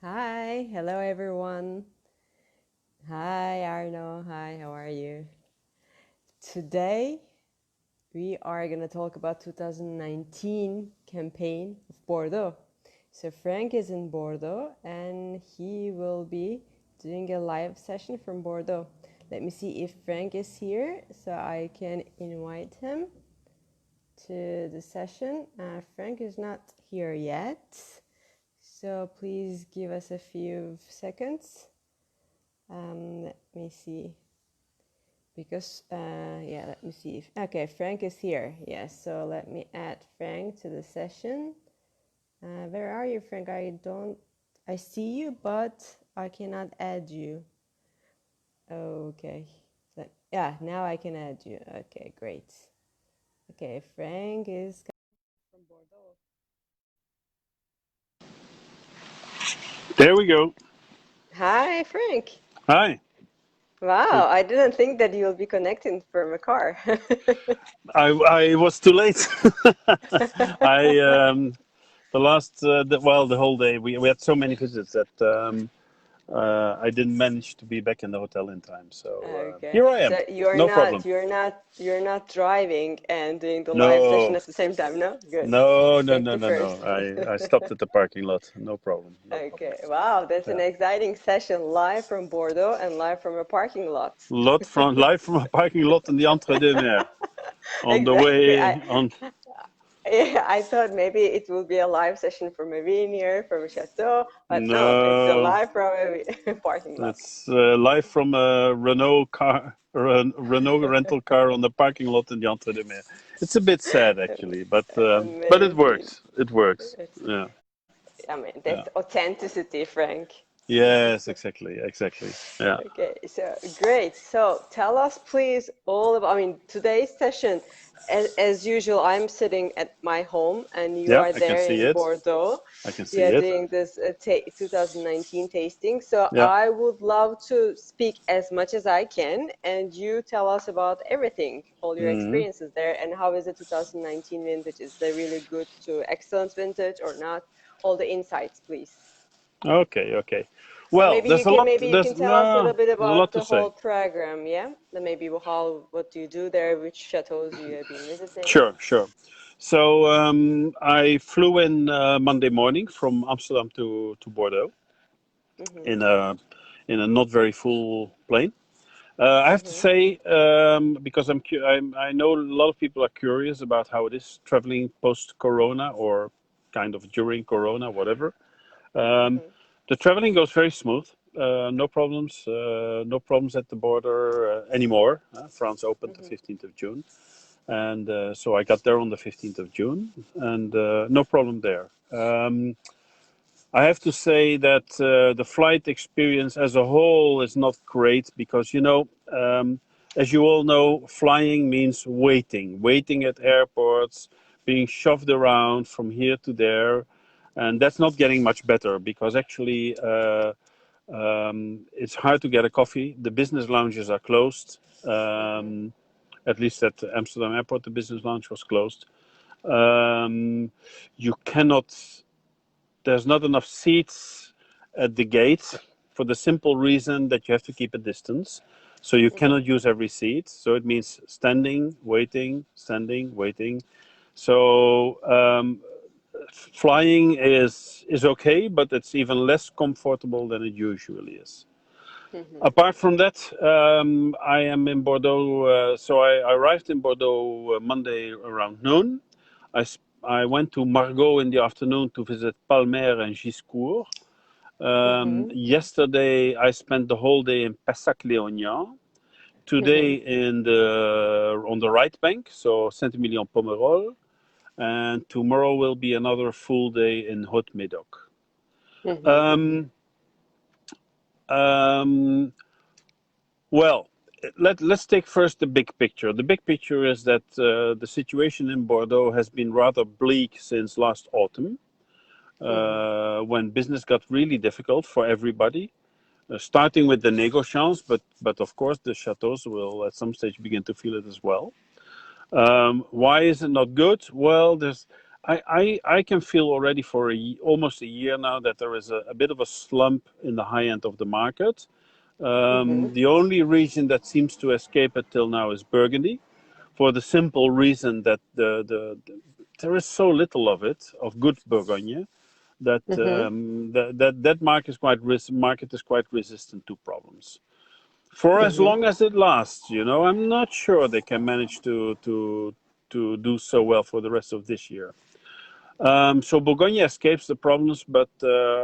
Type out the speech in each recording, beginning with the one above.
Hi, hello everyone. Hi Arno, hi, how are you? Today we are going to talk about 2019 campaign of Bordeaux. So Frank is in Bordeaux and he will be doing a live session from Bordeaux. Let me see if Frank is here so I can invite him to the session. Frank is not here yet, so please give us a few seconds. Let me see, because, yeah, let me see if, okay, Frank is here. Yes, so let me add Frank to the session. Where are you, Frank? I see you, but I cannot add you. Okay, yeah, now I can add you. Okay, great. Okay, Frank is from Bordeaux. There we go. Hi, Frank. Hi. Wow, I didn't think that you'll be connecting from a car. I was too late. I the whole day we had so many visits that I didn't manage to be back in the hotel in time. So Okay. here I am. So you're No not problem. you're not you're not driving and doing the live session No, at the same time, no? Good. no, no, no, Safety no, no. first. I stopped at the parking lot. No problem. No problem. Okay. Wow, that's an Yeah. exciting session live from Bordeaux and live from a parking lot. Lot from live from a parking lot in the Entre-deux-Mers on the Exactly. way on. I thought maybe it will be a live session from a vineyard, from a chateau, but no, it's a No. live from a parking lot. It's live from a Renault rental car on the parking lot in the Entre-deux-Mers. It's a bit sad actually, but it Amazing. works. It works. It's, Yeah, I mean, yeah. that's authenticity, Frank. Yes, exactly, exactly. Yeah, Okay, so great. So tell us, please, all about, I mean, today's session, as usual, I'm sitting at my home and you yeah. are I can there see in it. Bordeaux. I can We see are it. doing this 2019 tasting. So Yeah. I would love to speak as much as I can, and you tell us about everything, all your Hmm. experiences there, and how is the 2019 vintage? Is they really good to excellent vintage or not? All the insights, please. Okay, okay. Or Well, maybe you there's a can lot. maybe you There's can tell us a no. little bit There's a about lot to the whole say. program, yeah? Then maybe what do you do there, which chateaus you have been visiting. Sure, sure. So I flew in Monday morning from Amsterdam to Bordeaux Mm-hmm. in a not very full plane. I have to Mm-hmm. say, because I know a lot of people are curious about how it is traveling post Corona or kind of during Corona, whatever. Um, Mm-hmm. the traveling goes very smooth. No problems. No problems at the border anymore. France opened the Mm-hmm. 15th of June, and so I got there on the 15th of June, and no problem there. I have to say that the flight experience as a whole is not great because, as you all know, flying means waiting at airports, being shoved around from here to there. And that's not getting much better because actually it's hard to get a coffee. The business lounges are closed. Mm-hmm. At least at Amsterdam Airport, the business lounge was closed. Um, you cannot there's not enough seats at the gate for the simple reason that you have to keep a distance. So you Mm-hmm. cannot use every seat. So it means standing, waiting. So flying is okay, but it's even less comfortable than it usually is. Mm-hmm. Apart from that, I am in Bordeaux. So I arrived in Bordeaux Monday around noon. I went to Margaux in the afternoon to visit Palmer and Giscourt. Mm-hmm. Yesterday, I spent the whole day in Pessac-Léognan. Mm-hmm. Today, on the right bank, so Saint-Emilion-Pomerol. And tomorrow will be another full day in Haute-Médoc. Mm-hmm. Um, um, Well, let's take first the big picture. The big picture is that the situation in Bordeaux has been rather bleak since last autumn, Mm-hmm. when business got really difficult for everybody, starting with the negociants, but of course the chateaus will at some stage begin to feel it as well. Why is it not good? Well, I can feel already for almost a year now that there is a bit of a slump in the high end of the market. Mhm. The only region that seems to escape it till now is Burgundy, for the simple reason that there is so little of it, of good Bourgogne, that Mhm. that market is quite resistant to problems. For as Mhm. long as it lasts, I'm not sure they can manage to do so well for the rest of this year. So Bourgogne escapes the problems, but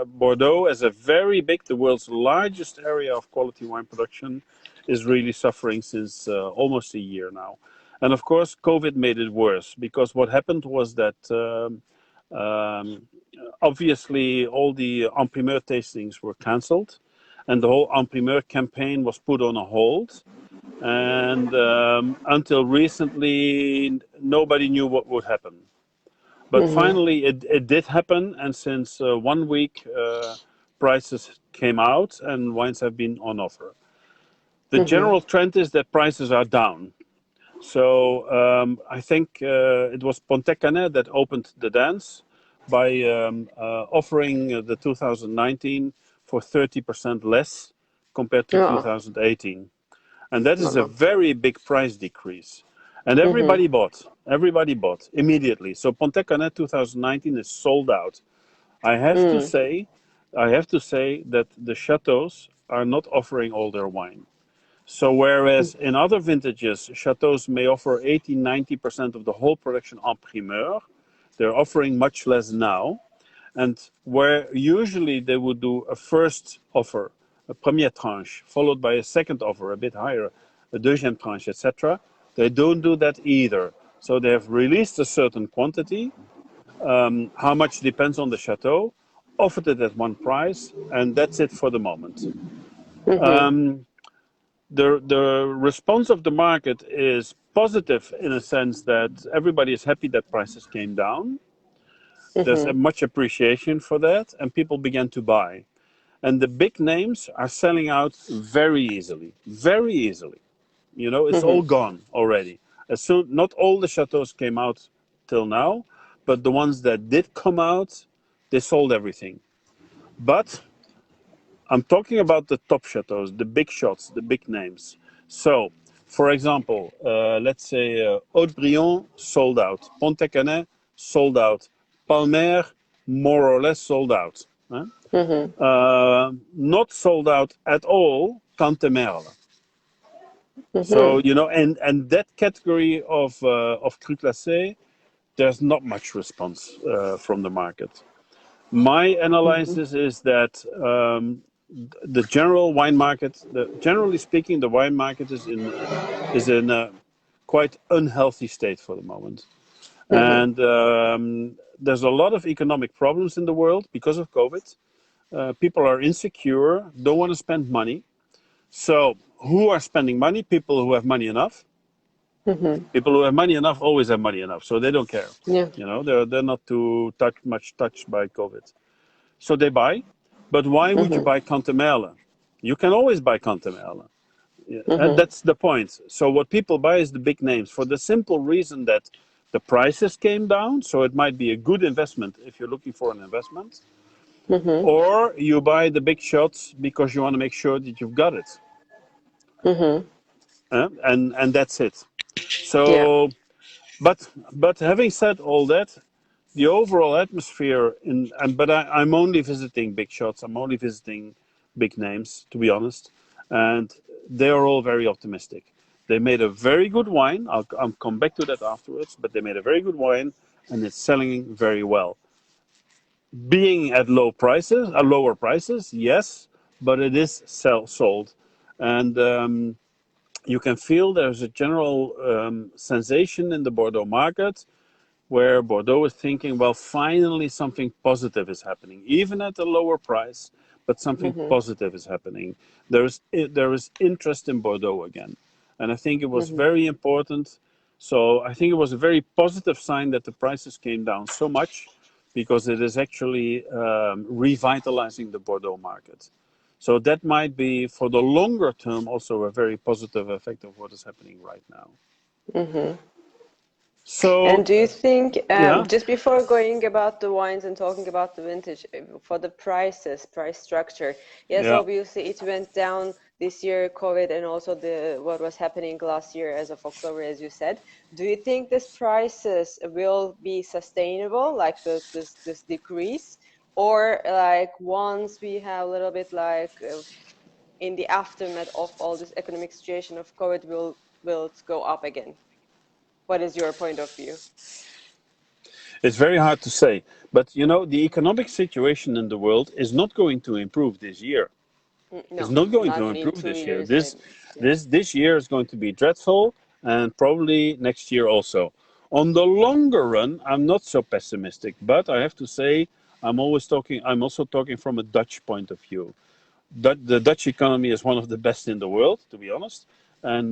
Bordeaux, as a very big, the world's largest area of quality wine production, is really suffering since almost a year now. And of course, COVID made it worse because what happened was that um, obviously all the en primeur tastings were cancelled, and the whole en primeur campaign was put on a hold. And until recently, nobody knew what would happen. But Mhm. finally, it did happen, and since 1 week, prices came out and wines have been on offer. The Mhm. general trend is that prices are down. So I think it was Pontet-Canet that opened the dance by offering the 2019 for 30% less compared to Oh. 2018. And that is a Oh. very big price decrease. And Mhm. everybody bought immediately. So Pontet-Canet 2019 is sold out. I have to Mm. say, I have to say that the chateaus are not offering all their wine. So whereas in other vintages, chateaus may offer 80, 90% of the whole production en primeur, they're offering much less now. And where usually they would do a first offer, a première tranche, followed by a second offer, a bit higher, a deuxième tranche, etc., they don't do that either. So they have released a certain quantity, how much depends on the chateau, offered it at one price, and that's it for the moment. Mhm. The response of the market is positive in a sense that everybody is happy that prices came down. There's a Mhm. much appreciation for that, and people began to buy. And the big names are selling out very easily, very easily. It's all Mhm. gone already. As soon, not all the chateaus came out till now, but the ones that did come out, they sold everything. But I'm talking about the top chateaus, the big shots, the big names. So, for example, let's say Haute-Brion sold out, Pontet-Canet sold out, Palmer more or less sold out. Huh? Mhm. Not sold out at all, Cantemerle. So Mhm. and that category of cru classé, there's not much response from the market. My Mhm. analysis is that the general wine market, generally speaking, the wine market is in a quite unhealthy state for the moment, Mhm. and there's a lot of economic problems in the world because of COVID. People are insecure, don't want to spend money. So who are spending money? People who have money enough. Mhm. People who have money enough always have money enough, so they don't care. Yeah. They're not too much touched by COVID. So they buy. But why would you Mhm. buy Cantemerle? You can always buy Cantemerle. Yeah, and Mhm. that's the point. So what people buy is the big names for the simple reason that the prices came down. So it might be a good investment if you're looking for an investment. Mhm. Or you buy the big shots because you want to make sure that you've got it. Mhm. And that's it. Yeah. So, but having said all that, the overall atmosphere I'm only visiting big shots. I'm only visiting big names, to be honest, and they are all very optimistic. They made a very good wine. I'll come back to that afterwards, but they made a very good wine, and it's selling very well. Being at lower prices, yes, but it is sold, and you can feel there's a general sensation in the Bordeaux market where Bordeaux is thinking, well, finally something positive is happening, even at a lower price, but something Mhm. positive is happening. There is interest in Bordeaux again, and I think it was Mhm. very important. So I think it was a very positive sign that the prices came down so much, because it is actually revitalizing the Bordeaux market. So that might be, for the longer term, also a very positive effect of what is happening right now. Mhm. So And do you think, yeah, just before going about the wines and talking about the vintage, for the prices, price structure, yes, yeah. obviously it went down this year, COVID, and also the what was happening last year as of October, as you said. Do you think this prices will be sustainable, like this decrease, or like once we have a little bit like in the aftermath of all this economic situation of COVID, will it go up again? What is your point of view? It's very hard to say, but you know, the economic situation in the world is not going to improve this year. It's No, not going to not in improve two this year. years, maybe. Yeah. This year is going to be dreadful, and probably next year also. On the longer run, I'm not so pessimistic, but I have to say, I'm always talking. I'm also talking from a Dutch point of view. The Dutch economy is one of the best in the world, to be honest.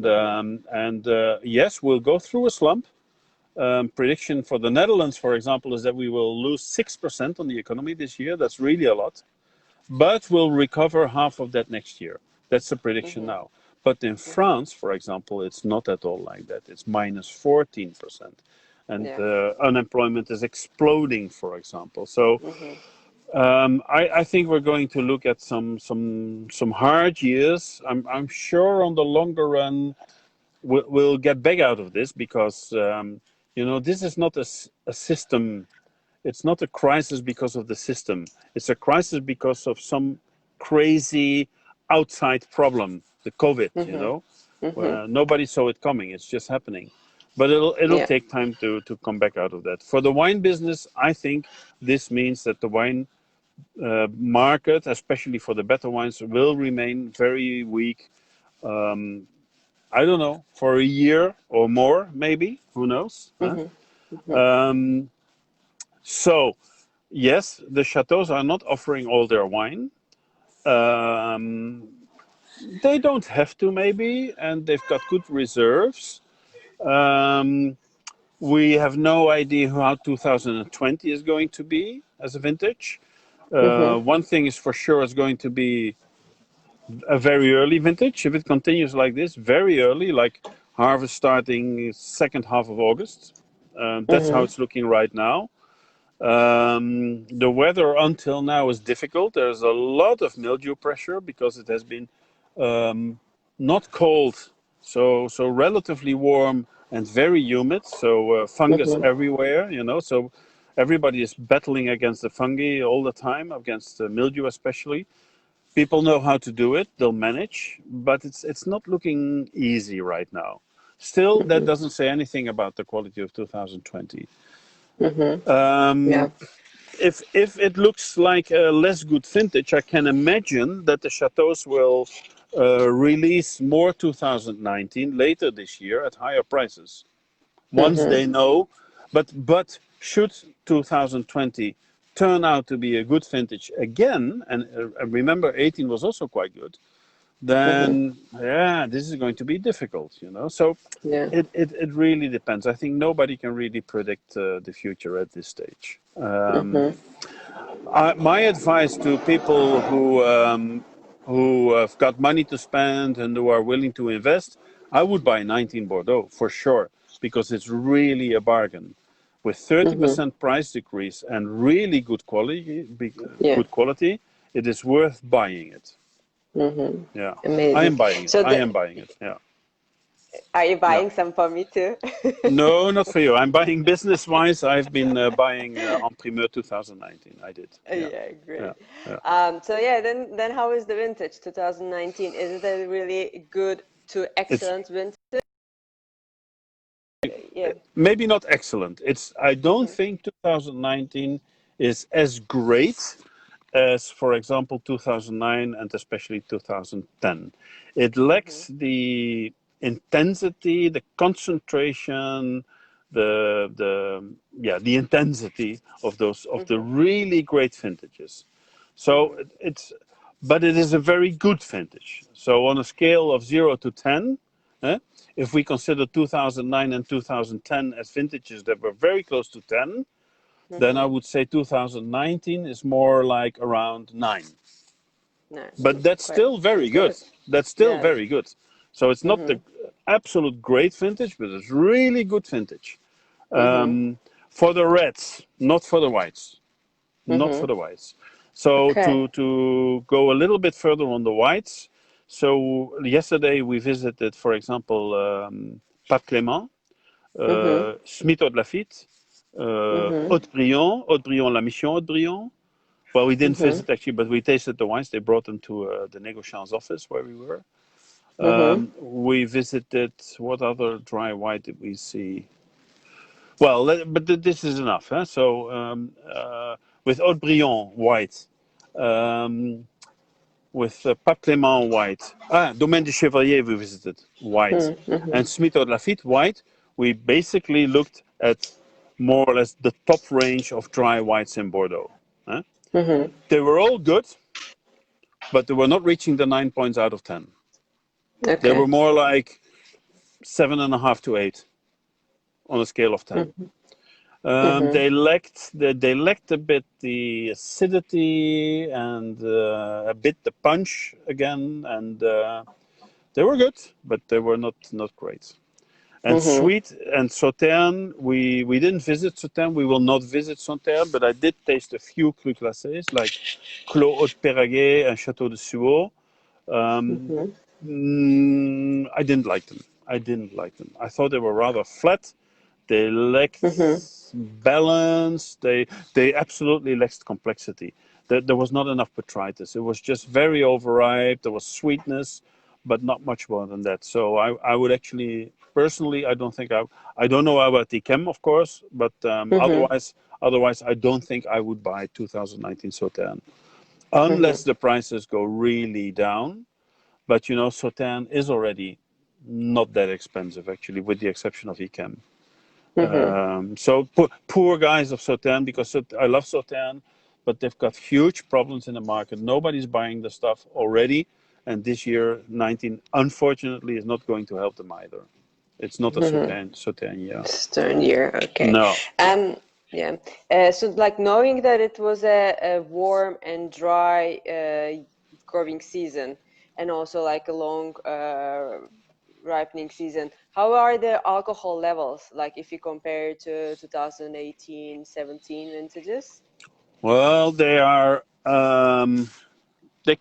Mm-hmm. And yes, we'll go through a slump. Prediction for the Netherlands, for example, is that we will lose 6% on the economy this year. That's really a lot, but we'll recover half of that next year. That's the prediction Mm-hmm. now. But in Mm-hmm. France, for example, it's not at all like that. It's minus 14%. And Yeah. unemployment is exploding, for example. So Mm-hmm. I think we're going to look at some hard years. I'm sure on the longer run we'll get back out of this because you know this is not a system. It's not a crisis because of the system. It's a crisis because of some crazy outside problem, the COVID, you Mm-hmm. know, Mm-hmm. where nobody saw it coming. It's just happening. But it'll Yeah. take time to come back out of that. For the wine business, I think this means that the wine market, especially for the better wines, will remain very weak. Um, I don't know, for a year or more, maybe. Who knows? Huh? Mm-hmm. Mm-hmm. Um, so yes, the chateaus are not offering all their wine. Um, they don't have to, maybe, and they've got good reserves. Um, we have no idea how 2020 is going to be as a vintage. Mm-hmm. One thing is for sure, it's going to be a very early vintage. If it continues like this, very early, like harvest starting second half of August. That's how Mm-hmm. it's looking right now. The weather until now is difficult. There's a lot of mildew pressure because it has been um, not cold, so relatively warm and very humid. So fungus Mm-hmm. everywhere, you know. So everybody is battling against the fungi all the time, against the mildew especially. People know how to do it; they'll manage, but it's not looking easy right now. Still, that Mm-hmm. doesn't say anything about the quality of 2020. Mm-hmm. Um, Yeah. if it looks like a less good vintage, I can imagine that the chateaus will release more 2019 later this year at higher prices once Mm-hmm. they know. But should 2020 turn out to be a good vintage again, and remember 18 was also quite good, Mm-hmm. then yeah, this is going to be difficult, you know. So Yeah. it really depends. I think nobody can really predict the future at this stage. Mm-hmm. My advice to people who have got money to spend and who are willing to invest, I would buy 19 Bordeaux for sure because it's really a bargain. With Mm-hmm. 30% price decrease and really Yeah. good quality, it is worth buying it. Mm-hmm. Yeah, I Amazing. am buying it. So I am buying it. Yeah, are you yeah. buying some for me too? No, not for you. I'm buying business wise. I've been buying en primeur 2019. I did. Yeah, Yeah, yeah, great. yeah. So yeah, then how is the vintage 2019? Is it a really good to It's excellent vintage? Yeah. maybe not excellent. It's I don't Mm-hmm. think 2019 is as great as, for example, 2009 and especially 2010. It Mm-hmm. lacks the intensity, the concentration, the intensity of those of the Mm-hmm. really great vintages. So Mm-hmm. but it is a very good vintage. So on a scale of 0 to 10, eh, if we consider 2009 and 2010 as vintages that were very close to 10, then I Mm-hmm. would say 2019 is more like around 9. Nice. But that's Quite still very good. good. That's still Yes. very good. So it's not Mm-hmm. the absolute great vintage, but it's really good vintage. Mhm. For the reds, not for the whites, not for Mhm. the whites. So Okay. to go a little bit further on the whites. So yesterday we visited, for example, Pape Clément, Mhm. Smithod Lafitte, Mhm. Haute-Brion, La Mission Haute-Brion. Well, we didn't Mhm. visit actually, but we tasted the wines. They brought them to the Negociant's office where we were. Mhm. We visited, what other dry white did we see? Well, but this is enough. Huh? So with Haute-Brion white, um, with Pape Clément white, Domaine de Chevalier we visited white, Mhm. and Smithod Lafitte white. We basically looked at more or less the top range of dry whites in Bordeaux. Huh? Mhm. They were all good, but they were not reaching the 9 points out of 10. They were Okay. more like 7.5 to 8 on a scale of 10. Mhm. Mhm. They lacked a bit the acidity and a bit the punch again, and they were good, but they were not great. And Mhm. sweet and Sauternes, we didn't visit Sauternes. We will not visit Sauternes, but I did taste a few cru glacés like Clos Haut-Péraguet and Château de Suot. Um, Mhm. I didn't like them. I didn't like them. I thought they were rather flat. They lacked Mhm. balance. They absolutely lacked complexity. There was not enough botrytis. It was just very overripe. There was sweetness, but not much more than that. So I would actually personally, I don't know about the chem, of course, but Mhm. otherwise I don't think I would buy 2019 Sauternes unless Mhm. the prices go really down. But Sauternes is already not that expensive actually, with the exception of Echem. Mhm. So poor guys of Sauternes, because I love Sauternes, but they've got huge problems in the market. Nobody's buying the stuff already, and this year 19 unfortunately is not going to help them either. It's not a Mhm. Sauternes year. Stern year. Okay. No. Um. Yeah. So, like, knowing that it was a warm and dry growing season, and also like a long ripening season, how are the alcohol levels? Like, if you compare to 2018, 17 vintages? Well, they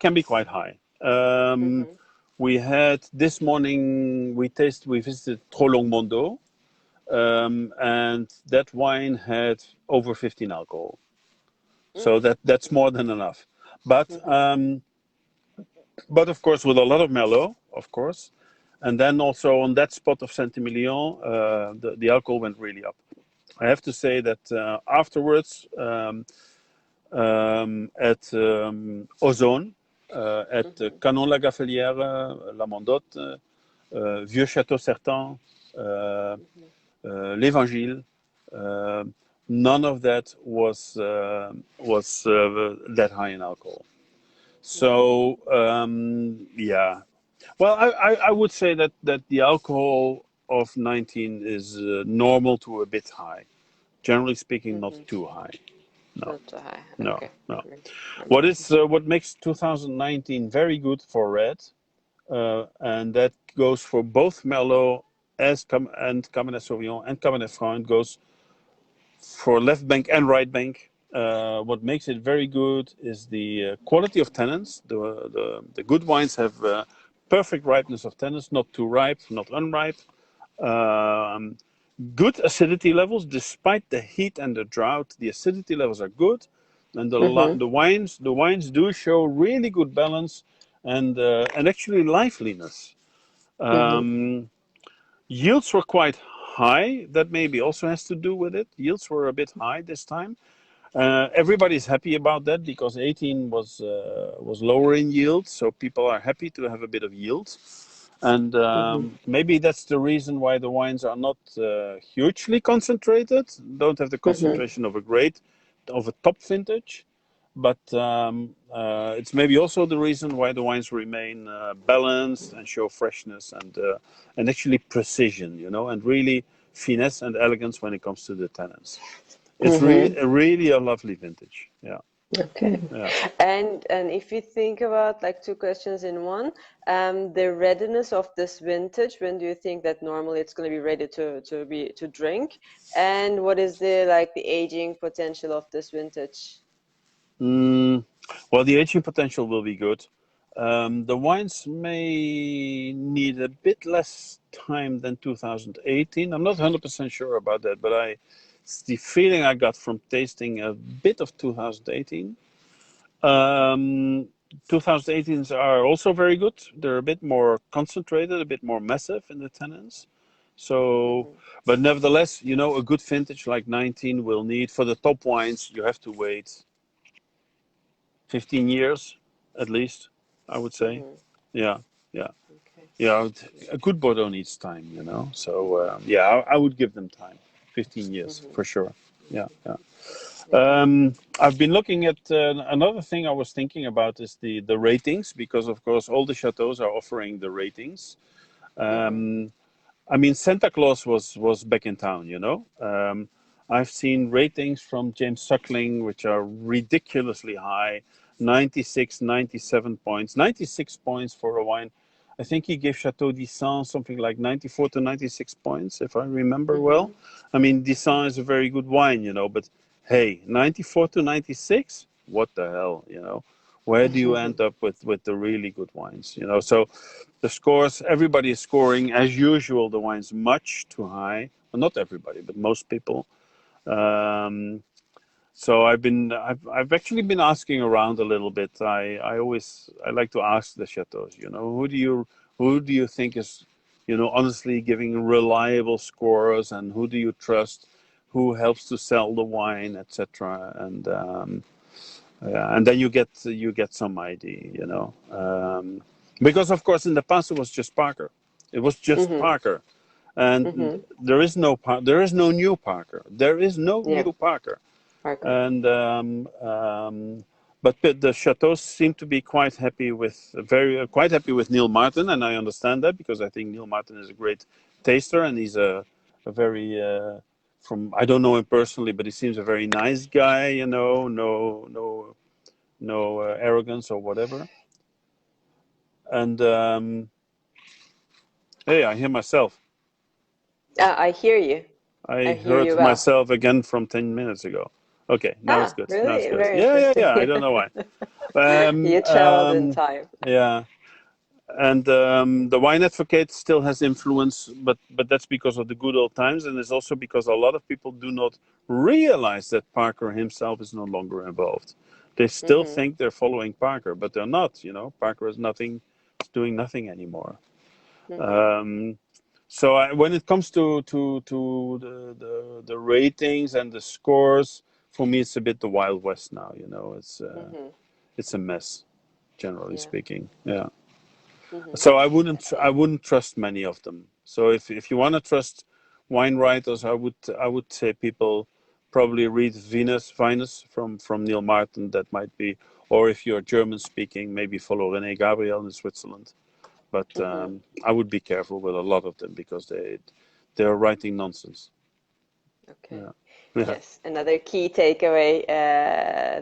can be quite high. Mm-hmm. We had this morning we visited Trop Long Mondo, and that wine had over 15 alcohol. So that's more than enough. But Mm-hmm. of course with a lot of Merlot, of course, and then also on that spot of Saint-Emilion, the alcohol went really up. I have to say that afterwards at Ozone, at Canon La Gaffelière, La Mondotte, Vieux Château Certain, uh, Mm-hmm. l'Évangile. Uh, None of that was that high in alcohol. So yeah, well, I would say that the alcohol of 19 is normal to a bit high. Generally speaking, not Mm-hmm. too high. No, Not too high. no, Okay. no. Great. Amazing. What makes 2019 very good for red, and that goes for both Merlot and Cabernet Sauvignon and Cabernet Franc. It goes for left bank and right bank. What makes it very good is the quality of tannins. The good wines have perfect ripeness of tannins, not too ripe, not unripe. Um, Good acidity levels, despite the heat and the drought. The acidity levels are good, and Mm-hmm. the wines do show really good balance and actually liveliness. Mm-hmm. Um, Yields were quite high. That maybe also has to do with it. Yields were a bit high this time. Everybody's happy about that because 18 was lower in yield, so people are happy to have a bit of yield. And Mm-hmm. maybe that's the reason why the wines are not hugely concentrated, don't have the Mm-hmm. concentration of a top vintage. But it's maybe also the reason why the wines remain balanced and show freshness and actually precision, and really finesse and elegance when it comes to the tannins. It's Mm-hmm. really a lovely vintage. Yeah. Okay. Yeah. And if you think about like two questions in one, the readiness of this vintage, when do you think that normally it's going to be ready to drink? And what is the like the aging potential of this vintage? Mm, well, the aging potential will be good. The wines may need a bit less time than 2018. I'm not 100% sure about that, but it's the feeling I got from tasting a bit of 2018. Um, 2018s are also very good. They're a bit more concentrated, a bit more massive in the tannins. So, Hmm. but nevertheless, a good vintage like 19 will need, for the top wines, you have to wait 15 years at least, I would say. Hmm. Yeah, yeah, Okay. yeah. A good Bordeaux needs time. So, yeah, I would give them time. 15 years Hmm. for sure. Yeah, Okay. yeah. Okay. I've been looking at another thing I was thinking about is the ratings, because of course all the chateaus are offering the ratings. Hmm. Um, I mean, Santa Claus was back in town. I've seen ratings from James Suckling, which are ridiculously high, 96, 97 points, 96 points for a wine. I think he gave Chateau d'Issan something like 94 to 96 points, if I remember well. Hmm. I mean, d'Issan is a very good wine, but hey, 94 to 96? What the hell? Where do you Hmm. end up with the really good wines? So the scores, everybody is scoring as usual. The wine's much too high. Well, not everybody, but most people. Um, so I've actually been asking around a little bit. I like to ask the chateaus. Who do you think is, honestly giving reliable scores, and who do you trust? Who helps to sell the wine, etc. And then you get some idea. Because of course in the past it was just Parker. It was just Hmm. Parker, and Hmm. there is no new Parker. There is no Yeah. new Parker, Parker. and but the chateaus seem to be quite happy with Neil Martin, and I understand that because I think Neil Martin is a great taster, and he's a very from I don't know him personally, but he seems a very nice guy. No arrogance or whatever. And hey, I hear myself. I hear you. I I hear you heard well. myself again from 10 minutes ago. Okay, now it's Ah, good. Now it's really? good. Very Yeah, yeah, interesting. yeah. I don't know why. Um, You traveled in um, time. yeah, and the wine advocate still has influence, but that's because of the good old times, and it's also because a lot of people do not realize that Parker himself is no longer involved. They still Hmm. think they're following Parker, but they're not. Parker is doing nothing anymore. Hmm. Um, so when it comes to the ratings and the scores, for me it's a bit the Wild West now. Hmm. It's a mess, generally Yeah. speaking. Yeah. Hmm. So I wouldn't Yeah. trust many of them. So if you want to trust wine writers, I would say people probably read Venus from Neil Martin. That might be, or if you're German speaking, maybe follow René Gabriel in Switzerland. But Hmm. I would be careful with a lot of them because they're writing nonsense. Okay. Yeah, yeah, Yes, another key takeaway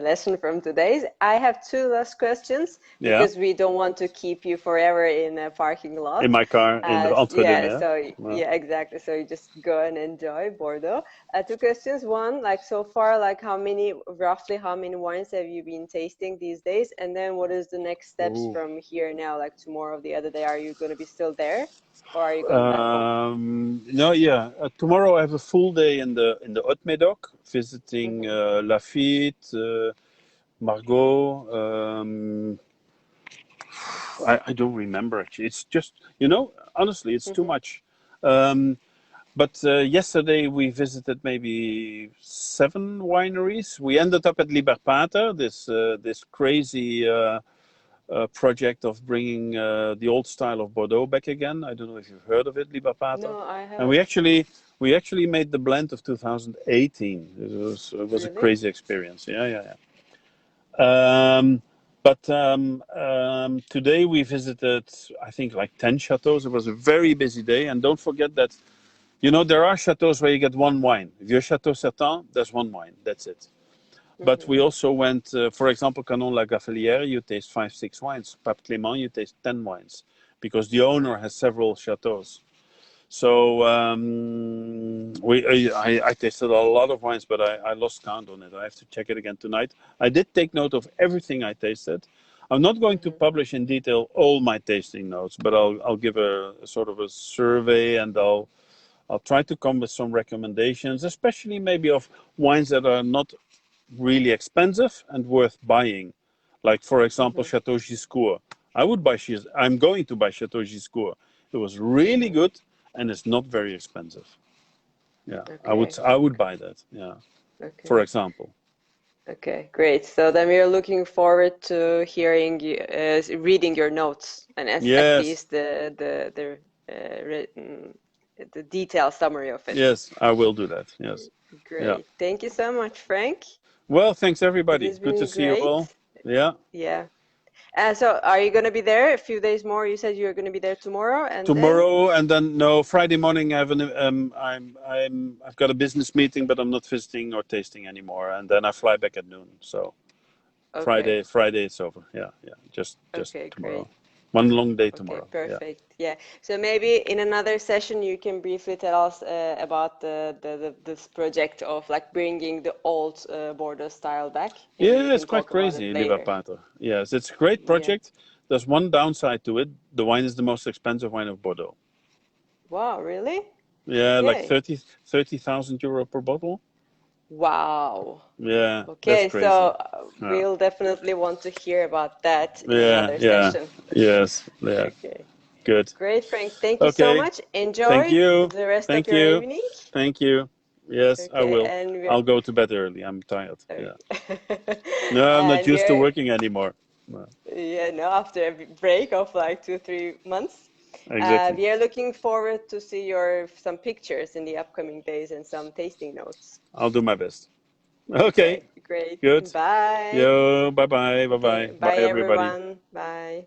lesson from today's. I have two last questions yeah. because we don't want to keep you forever in a parking In lot. my car in the Entre deux Yeah, Mers. so Yeah. yeah, exactly. So you just go and enjoy Bordeaux. Two questions. One, like so far, like roughly how many wines have you been tasting these days? And then what is the next steps Ooh. from here now, like tomorrow, the other day? Are you going to be still there or are you going back home? No, yeah. Tomorrow I have a full day in the Haute-Médoc, visiting Mm-hmm. Lafitte, Margaux. I don't remember actually. It's just honestly, it's too Mm-hmm. much. But yesterday we visited maybe 7 wineries. We ended up at Liberpater, this crazy project of bringing the old style of Bordeaux back again. I don't know if you've heard of it, Liberpater. No, I And we haven't. actually we actually made the blend of 2018. It was a Really? crazy experience. Yeah, yeah, yeah. But today we visited, I think, like 10 chateaus. It was a very busy day. And don't forget that there are chateaus where you get one wine. If you're Chateau Certain, there's one wine. That's it. But we also went, for example, Canon La Gaffelière, you taste 5, 6 wines. Pape Clément, you taste 10 wines, because the owner has several chateaus. So I tasted a lot of wines, but I lost count on it. I have to check it again tonight. I did take note of everything I tasted. I'm not going to publish in detail all my tasting notes, but I'll give a sort of a survey, and I'll try to come with some recommendations, especially maybe of wines that are not really expensive and worth buying. Like, for example, Chateau Giscourt. I'm going to buy Chateau Giscourt. It was really good, and it's not very expensive. Yeah, Okay. I would buy that. Yeah, for Okay. example. Okay, great. So then we are looking forward to hearing you, reading your notes, and at Yes, least written, the detailed summary of it. yes, I will do that. Yes, yeah. Great. Thank you so much, Frank. Well, thanks It everybody. has Good to been see you all. great. Yeah. Yeah. So are you going to be there a few days more? You said you were going to be there tomorrow, and then? Tomorrow, and then no, Friday morning. I have I've got a business meeting, but I'm not visiting or tasting anymore. And then I fly back at noon. So Okay. Friday it's over. Yeah, yeah. Just Okay, great. tomorrow. One long day Okay, tomorrow. Yeah. perfect. Yeah. So maybe in another session you can briefly tell us about this project of like bringing the old Bordeaux style back. Maybe we Yeah, it's can quite talk about it crazy, Liva later. Pater. Yes, it's a great Yeah. project. There's one downside to it. The wine is the most expensive wine of Bordeaux. Wow, really? Yeah, like Okay. 30,000 euro per bottle. Wow. Yeah, that's Okay, so crazy. Yeah. we'll definitely want to hear about that in Yeah, another yeah. session. Yes, yeah. Okay. Good. Great, Frank. Thank you so Okay. much. Thank Enjoy you. the rest of Thank your you. evening. Thank you. Yes, I Okay, will. and I'll go to bed early. I'm tired. okay. Yeah. No, I'm not And used to we're working anymore. No, yeah, no, after a break of like 2, 3 months. exactly. We are looking forward to see your some pictures in the upcoming days and some tasting notes. I'll do my best. Okay. Okay, great. Good. Bye. Yo, bye bye. Bye Okay, bye. Bye bye everybody. everyone. Bye.